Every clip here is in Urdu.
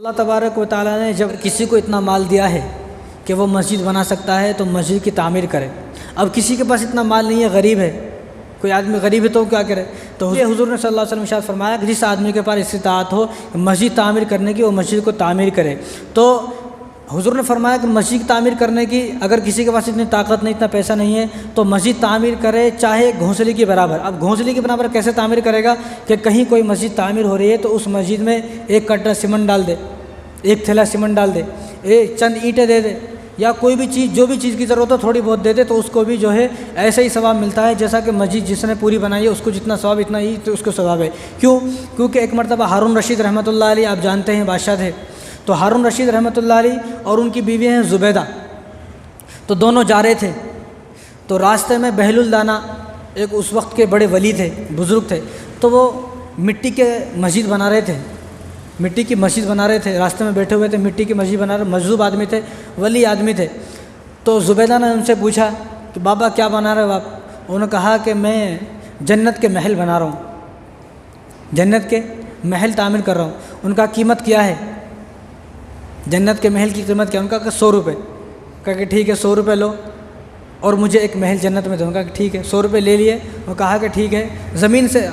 اللہ تبارک و تعالیٰ نے جب کسی کو اتنا مال دیا ہے کہ وہ مسجد بنا سکتا ہے تو مسجد کی تعمیر کرے۔ اب کسی کے پاس اتنا مال نہیں ہے، غریب ہے، کوئی آدمی غریب ہے تو کیا کرے؟ تو یہ حضور نے صلی اللہ علیہ وسلم ارشاد فرمایا کہ جس آدمی کے پاس استطاعت ہو مسجد تعمیر کرنے کی، وہ مسجد کو تعمیر کرے۔ تو حضور نے فرمایا کہ مسجد کی تعمیر کرنے کی اگر کسی کے پاس اتنی طاقت نہیں، اتنا پیسہ نہیں ہے تو مسجد تعمیر کرے، چاہے گھونسلی کے برابر۔ اب گھونسلی کے برابر کیسے تعمیر کرے گا کہ کہیں کوئی مسجد تعمیر ہو رہی ہے تو اس مسجد میں ایک کٹا سیمنٹ ڈال دے، ایک تھیلا سیمنٹ ڈال دے، چند اینٹیں دے دے، یا کوئی بھی چیز، جو بھی چیز کی ضرورت ہو تھوڑی بہت دے دے، تو اس کو بھی جو ہے ایسا ہی ثواب ملتا ہے جیسا کہ مسجد جس نے پوری بنائی ہے اس کو جتنا ثواب اتنا ہی تو اس کو ثواب ہے۔ کیونکہ ایک مرتبہ ہارون رشید رحمۃ اللہ علیہ، آپ جانتے ہیں بادشاہ تھے، تو ہارون رشید رحمۃ اللہ علیہ اور ان کی بیوی ہیں زبیدہ، تو دونوں جا رہے تھے، تو راستے میں بہل الدانا ایک اس وقت کے بڑے ولی تھے، بزرگ تھے، تو وہ مٹی کے مسجد بنا رہے تھے، مٹی کی مسجد بنا رہے تھے، راستے میں بیٹھے ہوئے تھے، مٹی کی مسجد بنا رہے، مجذوب آدمی تھے، ولی آدمی تھے۔ تو زبیدہ نے ان سے پوچھا کہ بابا کیا بنا رہے ہو آپ؟ انہوں نے کہا کہ میں جنت کے محل بنا رہا ہوں، جنت کے محل تعمیر کر رہا ہوں۔ ان کا قیمت کیا ہے؟ جنت کے محل کی قیمت کیا؟ ان کا کہ 100 روپے۔ کہا کہ ٹھیک ہے 100 روپے لو اور مجھے ایک محل جنت میں دو۔ کہا کہ ٹھیک ہے، 100 روپے لے لیے۔ وہ کہا کہ ٹھیک ہے، زمین سے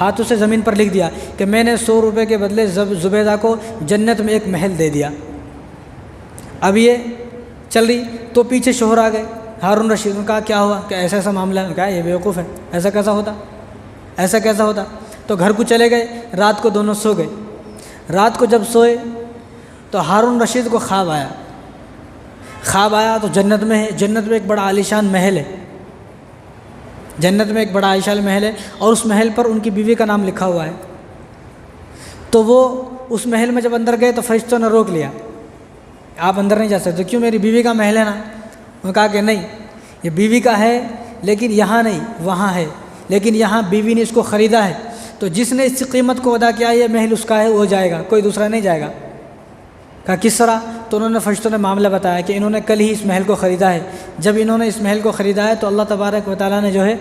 ہاتھوں سے زمین پر لکھ دیا کہ میں نے 100 روپے کے بدلے زبیدہ کو جنت میں ایک محل دے دیا۔ اب یہ چل رہی تو پیچھے شوہر آ گئے، ہارون رشید نے کہا کیا ہوا؟ کہ ایسا ایسا معاملہ ہے۔ کہا یہ بیوقوف ہے، ایسا کیسا ہوتا، ایسا کیسا ہوتا؟ تو گھر کو چلے گئے، رات کو دونوں سو گئے۔ رات کو جب سوئے تو ہارون رشید کو خواب آیا، خواب آیا تو جنت میں ہے، جنت میں ایک بڑا عالیشان محل ہے، جنت میں ایک بڑا عالیشان محل ہے، اور اس محل پر ان کی بیوی کا نام لکھا ہوا ہے۔ تو وہ اس محل میں جب اندر گئے تو فرشتوں نے روک لیا، آپ اندر نہیں جا سکتے، کیوں؟ میری بیوی کا محل ہے نا۔ انہوں نے کہا کہ نہیں، یہ بیوی کا ہے لیکن یہاں نہیں، وہاں ہے، لیکن یہاں بیوی نے اس کو خریدا ہے، تو جس نے اس کی قیمت کو ادا کیا یہ محل اس کا ہے، وہ جائے گا، کوئی دوسرا نہیں جائے گا۔ کہا کس طرح؟ تو انہوں نے فرشتوں نے معاملہ بتایا کہ انہوں نے کل ہی اس محل کو خریدا ہے۔ جب انہوں نے اس محل کو خریدا ہے تو اللہ تبارک و تعالیٰ نے جو ہے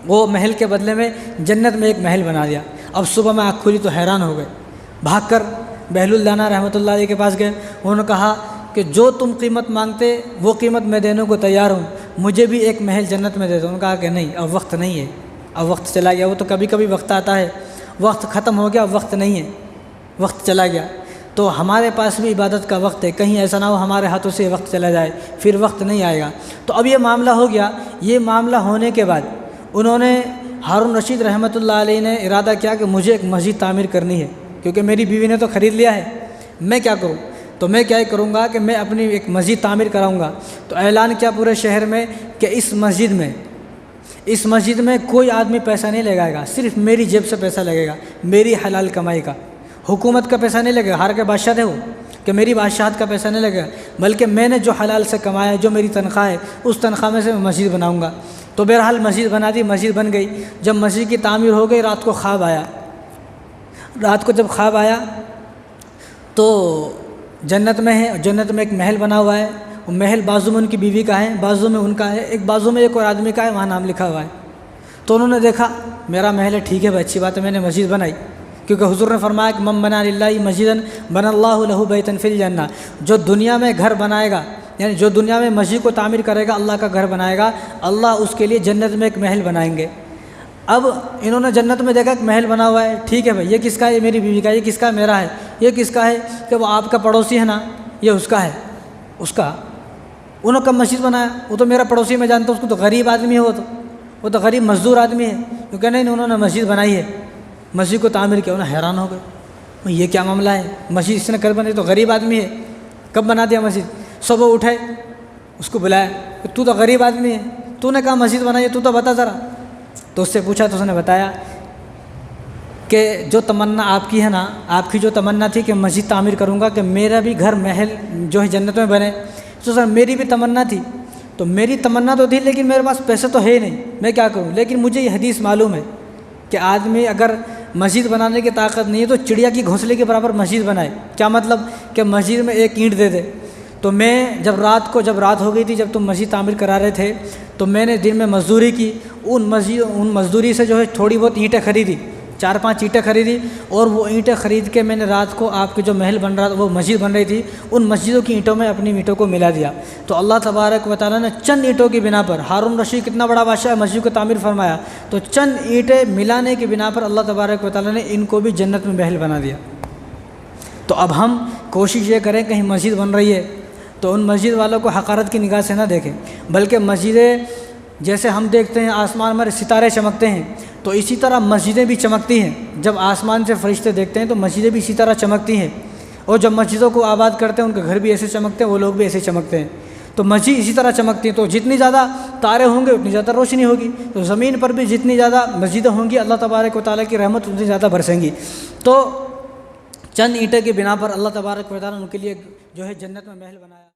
وہ محل کے بدلے میں جنت میں ایک محل بنا دیا۔ اب صبح میں آنکھ کھلی تو حیران ہو گئے، بھاگ کر بہل الدانا رحمۃ اللہ علیہ کے پاس گئے۔ انہوں نے کہا کہ جو تم قیمت مانگتے وہ قیمت میں دینے کو تیار ہوں، مجھے بھی ایک محل جنت میں دے دو۔ انہوں نے کہا کہ نہیں، اب وقت نہیں ہے، اب وقت چلا گیا۔ وہ تو کبھی کبھی وقت آتا ہے، وقت ختم ہو گیا، اب وقت نہیں ہے، وقت چلا گیا۔ تو ہمارے پاس بھی عبادت کا وقت ہے، کہیں ایسا نہ ہو ہمارے ہاتھوں سے وقت چلا جائے، پھر وقت نہیں آئے گا۔ تو اب یہ معاملہ ہو گیا۔ یہ معاملہ ہونے کے بعد انہوں نے، ہارون رشید رحمۃ اللہ علیہ نے ارادہ کیا کہ مجھے ایک مسجد تعمیر کرنی ہے، کیونکہ میری بیوی نے تو خرید لیا ہے، میں کیا کروں؟ تو میں کیا کروں گا کہ میں اپنی ایک مسجد تعمیر کراؤں گا۔ تو اعلان کیا پورے شہر میں کہ اس مسجد میں کوئی آدمی پیسہ نہیں لگائے گا، صرف میری جیب سے پیسہ لگے گا، میری حلال کمائی کا، حکومت کا پیسہ نہیں لگے گا، ہار کے بادشاہ تھے وہ، کہ میری بادشاہت کا پیسہ نہیں لگے گا، بلکہ میں نے جو حلال سے کمایا ہے، جو میری تنخواہ ہے، اس تنخواہ میں سے میں مسجد بناؤں گا۔ تو بہرحال مسجد بنا دی، مسجد بن گئی۔ جب مسجد کی تعمیر ہو گئی، رات کو خواب آیا، رات کو جب خواب آیا تو جنت میں ہے، جنت میں ایک محل بنا ہوا ہے، وہ محل بازو میں ان کی بیوی کا ہے، بازو میں ان کا ہے، ایک بازو میں ایک اور آدمی کا ہے، وہاں نام لکھا ہوا ہے۔ تو انہوں نے دیکھا میرا محل ہے، ٹھیک ہے بھائی، اچھی بات ہے، میں نے مسجد بنائی، کیونکہ حضور نے فرمایا کہ من بنا للہ مسجدا بنى اللہ لہ بیتا فی الجنہ، جو دنیا میں گھر بنائے گا، یعنی جو دنیا میں مسجد کو تعمیر کرے گا، اللہ کا گھر بنائے گا، اللہ اس کے لیے جنت میں ایک محل بنائیں گے۔ اب انہوں نے جنت میں دیکھا کہ محل بنا ہوا ہے، ٹھیک ہے بھائی، یہ کس کا ہے؟ یہ میری بیوی کا ہے۔ یہ کس کا ہے؟ میرا ہے۔ یہ کس کا ہے؟ کہ وہ آپ کا پڑوسی ہے نا، یہ اس کا ہے، اس کا۔ انہوں نے کب مسجد بنایا؟ وہ تو میرا پڑوسی، میں جانتا ہوں اس کو، تو غریب آدمی ہے، وہ تو غریب مزدور آدمی ہے۔ کیونکہ نہیں، انہوں نے مسجد بنائی ہے، مسجد کو تعمیر کیا۔ انہیں حیران ہو گئے، یہ کیا معاملہ ہے؟ مسجد اس نے کر بنائی، تو غریب آدمی ہے، کب بنا دیا مسجد؟ صبح اٹھے، اس کو بلایا کہ تو غریب آدمی ہے، تو نے کہا مسجد بنائی ہے، تو بتا ذرا۔ تو اس سے پوچھا تو اس نے بتایا کہ جو تمنا آپ کی ہے نا، آپ کی جو تمنا تھی کہ مسجد تعمیر کروں گا، کہ میرا بھی گھر محل جو ہے جنت میں بنے، تو سر میری بھی تمنا تھی، تو میری تمنا تو تھی لیکن میرے پاس پیسے تو ہے نہیں، میں کیا کروں؟ لیکن مجھے یہ حدیث معلوم ہے کہ آدمی اگر مسجد بنانے کی طاقت نہیں ہے تو چڑیا کی گھونسلے کے برابر مسجد بنائے۔ کیا مطلب؟ کہ مسجد میں ایک اینٹ دے دے۔ تو میں جب رات ہو گئی تھی، جب تم مسجد تعمیر کرا رہے تھے، تو میں نے دن میں مزدوری کی، ان مزدوری سے جو ہے تھوڑی بہت اینٹیں خریدی، 4-5 اینٹیں خریدی اور وہ اینٹیں خرید کے میں نے رات کو آپ کے جو محل بن رہا تھا، وہ مسجد بن رہی تھی، ان مسجدوں کی اینٹوں میں اپنی اینٹوں کو ملا دیا۔ تو اللہ تبارک و تعالیٰ نے چند اینٹوں کی بنا پر، ہارون رشید کتنا بڑا بادشاہ ہے، مسجد کو تعمیر فرمایا، تو چند اینٹیں ملانے کی بنا پر اللہ تبارک و تعالیٰ نے ان کو بھی جنت میں محل بنا دیا۔ تو اب ہم کوشش یہ کریں، کہیں مسجد بن رہی ہے تو ان مسجد والوں کو حقارت کی نگاہ سے نہ دیکھیں، بلکہ مسجدیں جیسے ہم دیکھتے ہیں آسمان میں ستارے چمکتے ہیں، تو اسی طرح مسجدیں بھی چمکتی ہیں۔ جب آسمان سے فرشتے دیکھتے ہیں تو مسجدیں بھی اسی طرح چمکتی ہیں، اور جب مسجدوں کو آباد کرتے ہیں ان کے گھر بھی ایسے چمکتے ہیں، وہ لوگ بھی ایسے چمکتے ہیں۔ تو مسجد اسی طرح چمکتی ہیں، تو جتنی زیادہ تارے ہوں گے اتنی زیادہ روشنی ہوگی، تو زمین پر بھی جتنی زیادہ مسجدیں ہوں گی اللہ تبارک و تعالیٰ کی رحمت اتنی زیادہ برسیں گی۔ تو چند اینٹیں کی بنا پر اللہ تبارک و تعالیٰ نے ان کے لیے جو ہے جنت میں محل بنایا۔